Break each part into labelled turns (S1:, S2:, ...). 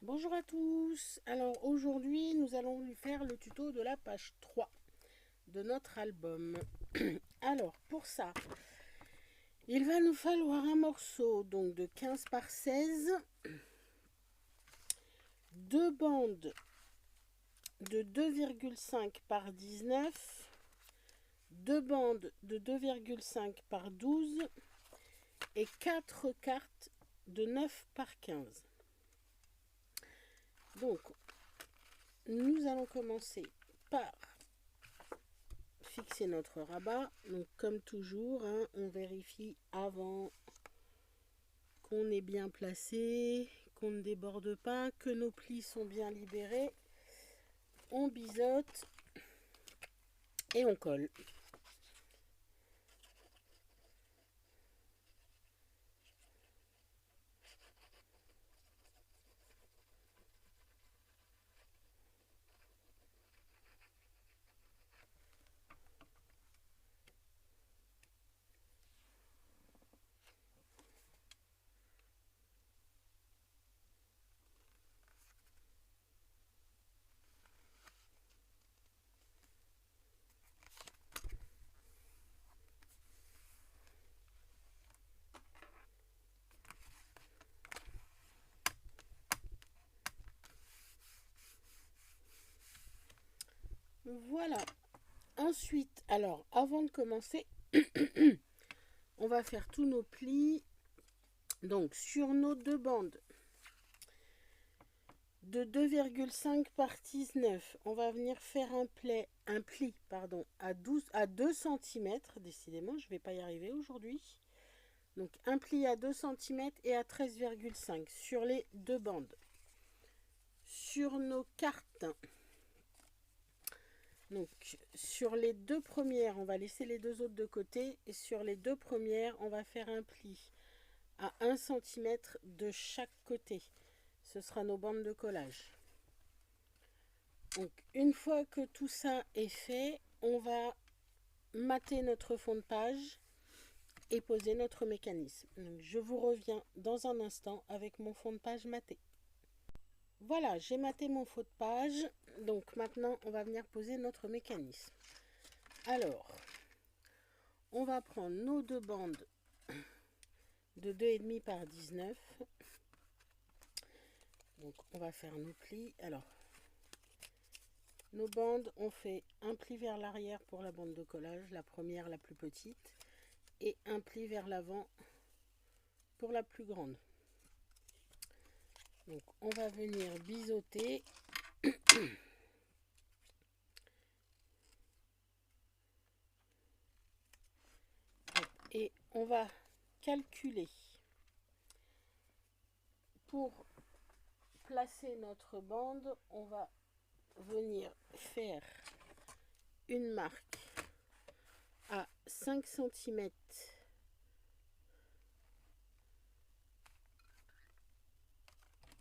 S1: Bonjour à tous. Alors aujourd'hui nous allons faire le tuto de la page 3 de notre album. Alors pour ça, il va nous falloir un morceau donc de 15 par 16, deux bandes de 2,5 par 19, deux bandes de 2,5 par 12 et 4 cartes de 9 par 15. Donc nous allons commencer par fixer notre rabat. Donc comme toujours, on vérifie avant qu'on est bien placé, qu'on ne déborde pas, que nos plis sont bien libérés. On biseaute et on colle. Voilà. Ensuite, alors avant de commencer, on va faire tous nos plis. Donc sur nos deux bandes de 2,5 par 19, on va venir faire un pli à 2 cm. Décidément, je ne vais pas y arriver aujourd'hui. Donc un pli à 2 cm et à 13,5 sur les deux bandes. Sur nos cartes, donc sur les deux premières, on va laisser les deux autres de côté. Et sur les deux premières, on va faire un pli à 1 cm de chaque côté. Ce sera nos bandes de collage. Donc une fois que tout ça est fait, on va mater notre fond de page et poser notre mécanisme. Donc je vous reviens dans un instant avec mon fond de page maté. Voilà, j'ai maté mon fond de page. Donc maintenant, on va venir poser notre mécanisme. Alors, on va prendre nos deux bandes de 2,5 par 19. Donc on va faire nos plis. Alors, nos bandes, on fait un pli vers l'arrière pour la bande de collage, la première, la plus petite, et un pli vers l'avant pour la plus grande. Donc on va venir biseauter. Et on va calculer pour placer notre bande. On va venir faire une marque à 5 cm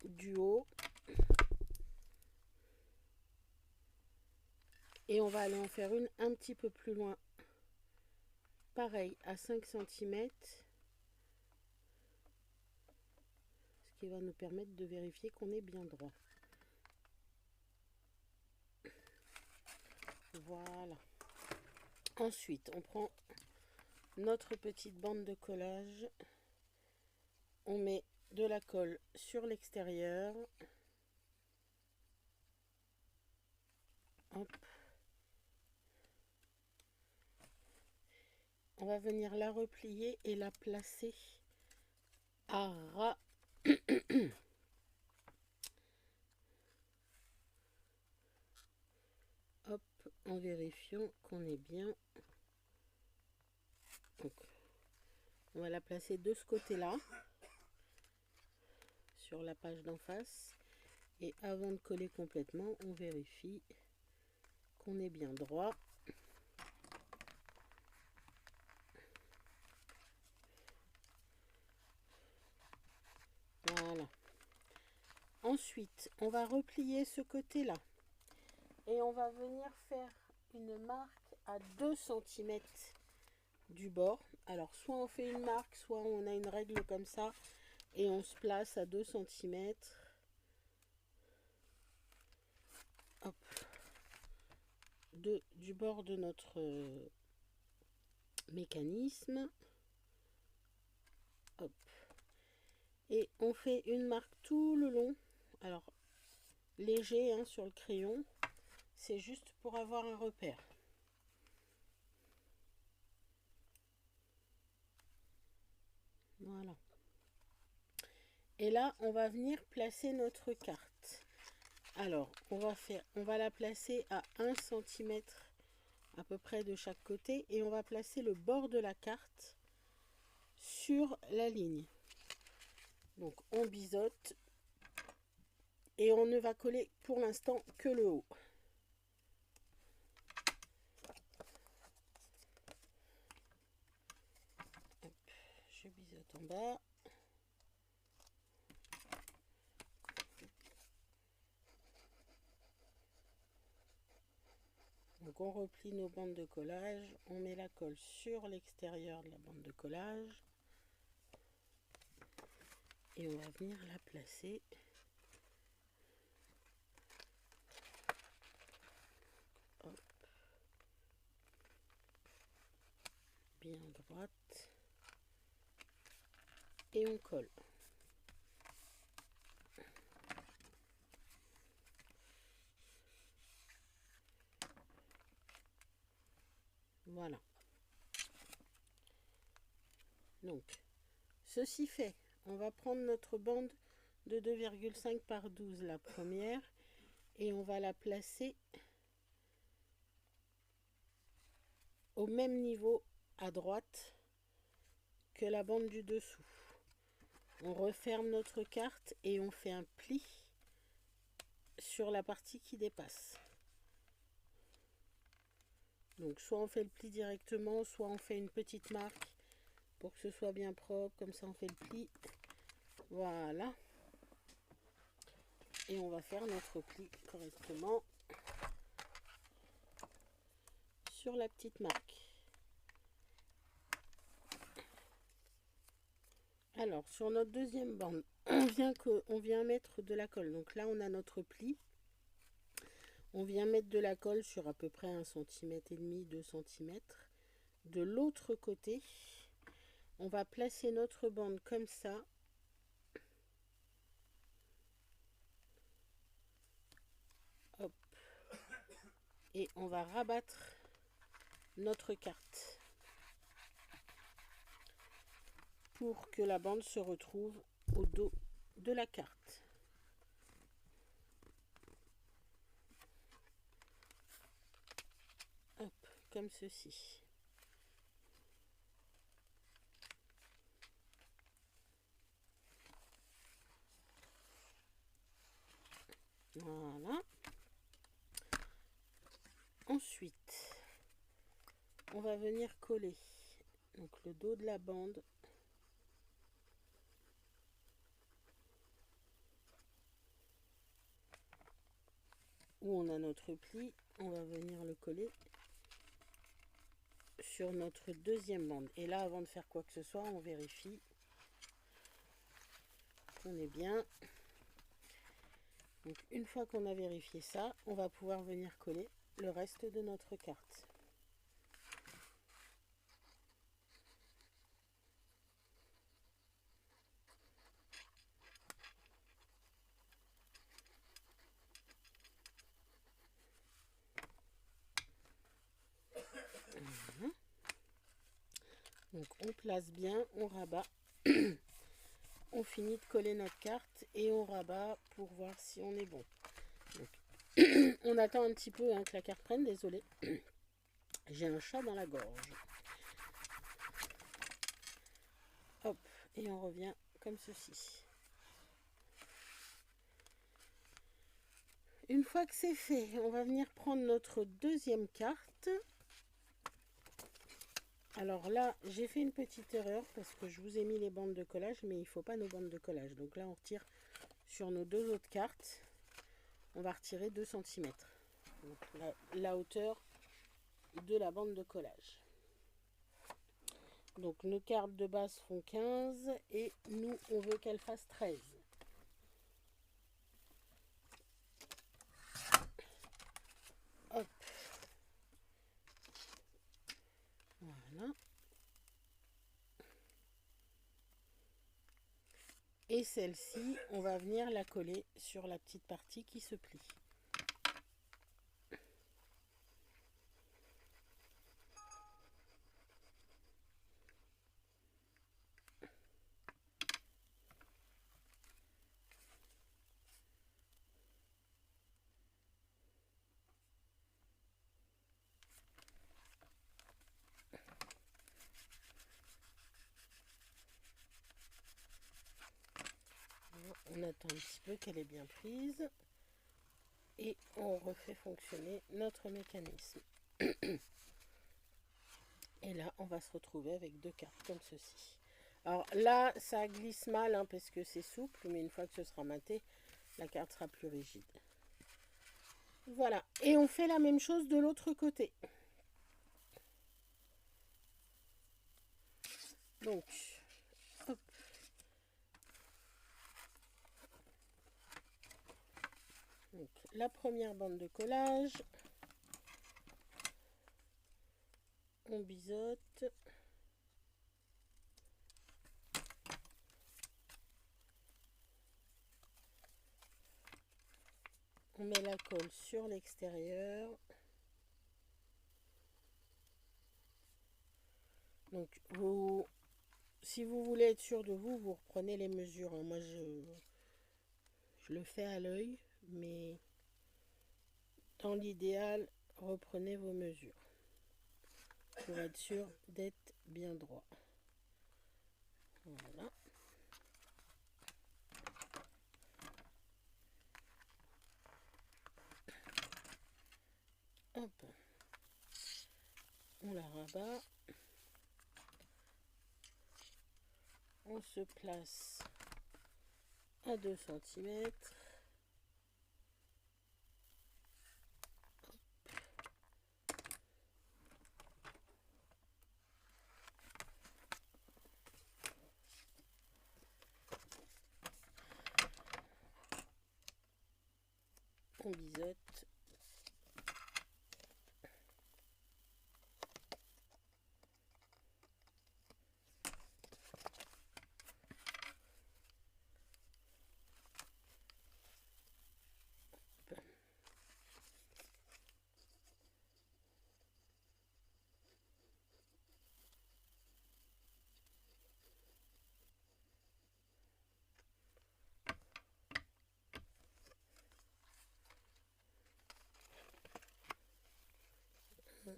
S1: du haut et on va aller en faire une un petit peu plus loin, pareil à 5 cm, ce qui va nous permettre de vérifier qu'on est bien droit. Voilà. Ensuite, on prend notre petite bande de collage, on met de la colle sur l'extérieur. Hop. On va venir la replier et la placer à ras. Hop, en vérifiant qu'on est bien. Donc, on va la placer de ce côté-là, sur la page d'en face. Et avant de coller complètement, on vérifie qu'on est bien droit. Voilà. Ensuite, on va replier ce côté-là. Et on va venir faire une marque à 2 cm du bord. Alors, soit on fait une marque, soit on a une règle comme ça. Et on se place à 2 cm du bord de notre mécanisme. Hop. Et on fait une marque tout le long. Alors, léger hein, sur le crayon. C'est juste pour avoir un repère. Voilà. Et là, on va venir placer notre carte. Alors, on va la placer à 1 cm à peu près de chaque côté. Et on va placer le bord de la carte sur la ligne. Donc, on biseaute. Et on ne va coller pour l'instant que le haut. Hop, je biseaute en bas. Donc on replie nos bandes de collage, on met la colle sur l'extérieur de la bande de collage et on va venir la placer hop, bien droite et on colle. Voilà. Donc, ceci fait, on va prendre notre bande de 2,5 par 12, la première, et on va la placer au même niveau à droite que la bande du dessous. On referme notre carte et on fait un pli sur la partie qui dépasse. Donc soit on fait le pli directement, soit on fait une petite marque pour que ce soit bien propre, comme ça on fait le pli. Voilà. Et on va faire notre pli correctement sur la petite marque. Alors sur notre deuxième bande, on vient mettre de la colle. Donc là on a notre pli. On vient mettre de la colle sur à peu près 1,5 cm, 2 cm. De l'autre côté, on va placer notre bande comme ça. Hop. Et on va rabattre notre carte pour que la bande se retrouve au dos de la carte. Hop, comme ceci. Voilà. Ensuite, on va venir coller donc le dos de la bande où on a notre pli. On va venir le coller sur notre deuxième bande. Et là, avant de faire quoi que ce soit, on vérifie qu'on est bien. Donc une fois qu'on a vérifié ça, on va pouvoir venir coller le reste de notre carte. Voilà. Donc on place bien, on rabat. On finit de coller notre carte et on rabat pour voir si on est bon. Donc, on attend un petit peu hein, que la carte prenne, désolé. J'ai un chat dans la gorge. Hop, et on revient comme ceci. Une fois que c'est fait, on va venir prendre notre deuxième carte. Alors là, j'ai fait une petite erreur parce que je vous ai mis les bandes de collage, mais il ne faut pas nos bandes de collage. Donc là, on retire sur nos deux autres cartes. On va retirer 2 cm. Donc la hauteur de la bande de collage. Donc nos cartes de base font 15 et nous, on veut qu'elles fassent 13. Hop. Et celle-ci, on va venir la coller sur la petite partie qui se plie. On attend un petit peu qu'elle est bien prise et on refait fonctionner notre mécanisme. Et là, on va se retrouver avec deux cartes comme ceci. Alors là, ça glisse mal hein, parce que c'est souple, mais une fois que ce sera maté, la carte sera plus rigide. Voilà, et on fait la même chose de l'autre côté. Donc, hop. Donc, la première bande de collage, on biseaute, on met la colle sur l'extérieur. Donc, si vous voulez être sûr de vous, vous reprenez les mesures. Hein. Moi, je le fais à l'œil, mais dans l'idéal, reprenez vos mesures pour être sûr d'être bien droit. Voilà. Hop. On la rabat. On se place à 2 cm. On biseaute.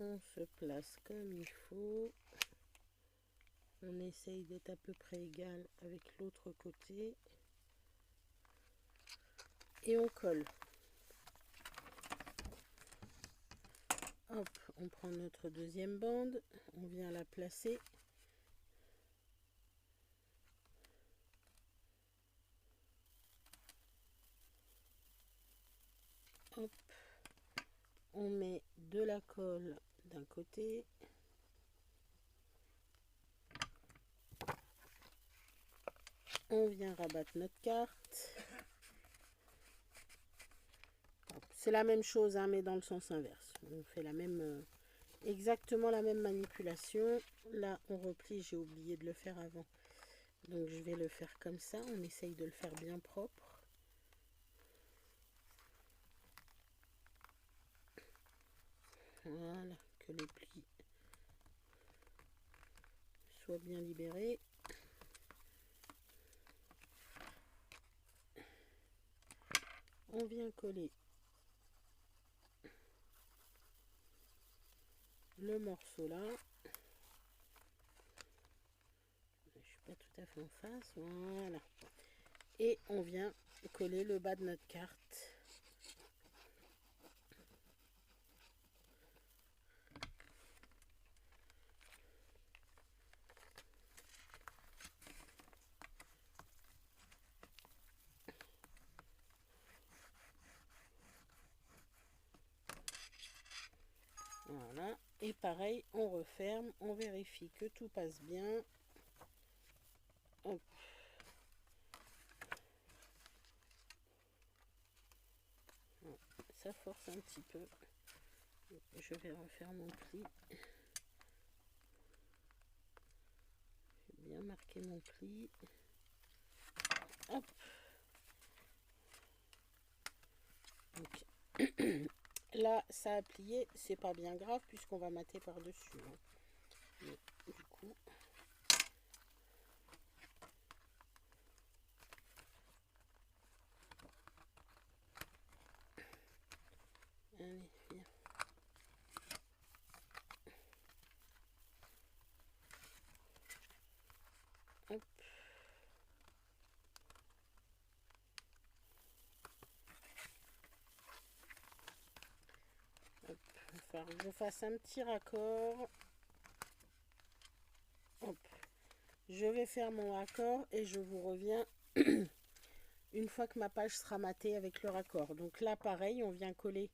S1: On se place comme il faut. On essaye d'être à peu près égal avec l'autre côté. Et on colle. Hop, on prend notre deuxième bande. On vient la placer. Hop. On met de la colle d'un côté. On vient rabattre notre carte. C'est la même chose, hein, mais dans le sens inverse. On fait la même, exactement la même manipulation. Là, on replie, j'ai oublié de le faire avant. Donc, je vais le faire comme ça. On essaye de le faire bien propre. Voilà, que les plis soient bien libérés. On vient coller le morceau là. Je suis pas tout à fait en face. Voilà. Et on vient coller le bas de notre carte. Voilà, et pareil, on referme, on vérifie que tout passe bien. Hop. Ça force un petit peu. Je vais refaire mon pli. J'ai bien marqué mon pli. Hop. Donc, là, ça a plié, c'est pas bien grave puisqu'on va mater par-dessus. Hein. Mais, du coup, allez, viens. Hop. Hop. Il va falloir que je fasse un petit raccord. Hop. Je vais faire mon raccord et je vous reviens une fois que ma page sera matée avec le raccord. Donc là, pareil, on vient coller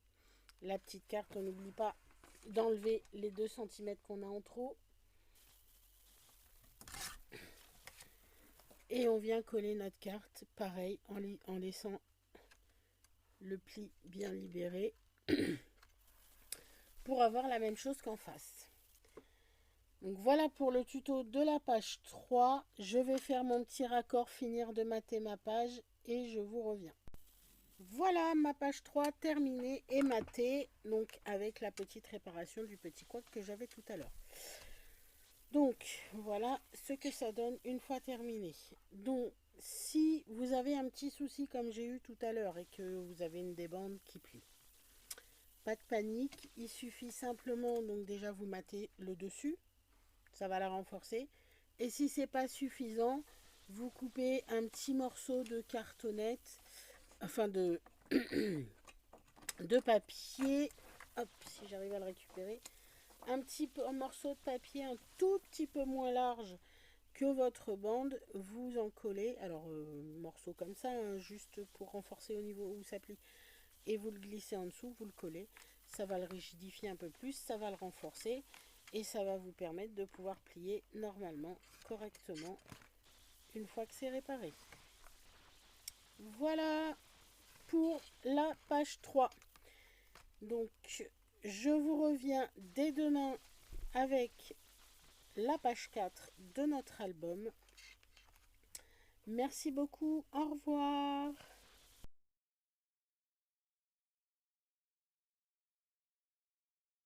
S1: la petite carte. On n'oublie pas d'enlever les 2 cm qu'on a en trop. Et on vient coller notre carte, pareil, en laissant le pli bien libéré pour avoir la même chose qu'en face. Donc voilà pour le tuto de la page 3. Je vais faire mon petit raccord, finir de mater ma page et je vous reviens. Voilà ma page 3 terminée et matée, donc avec la petite réparation du petit couac que j'avais tout à l'heure. Donc voilà ce que ça donne une fois terminé. Donc si vous avez un petit souci comme j'ai eu tout à l'heure et que vous avez une débande qui plie, pas de panique, il suffit simplement donc déjà vous matez le dessus, ça va la renforcer. Et si c'est pas suffisant, vous coupez un petit morceau de cartonnette, enfin de papier, hop, si j'arrive à le récupérer, un morceau de papier un tout petit peu moins large que votre bande, vous en collez, alors morceau comme ça, hein, juste pour renforcer au niveau où ça plie, et vous le glissez en dessous, vous le collez, ça va le rigidifier un peu plus, ça va le renforcer, et ça va vous permettre de pouvoir plier normalement, correctement, une fois que c'est réparé. Voilà pour la page 3. Donc, je vous reviens dès demain avec la page 4 de notre album. Merci beaucoup, au revoir.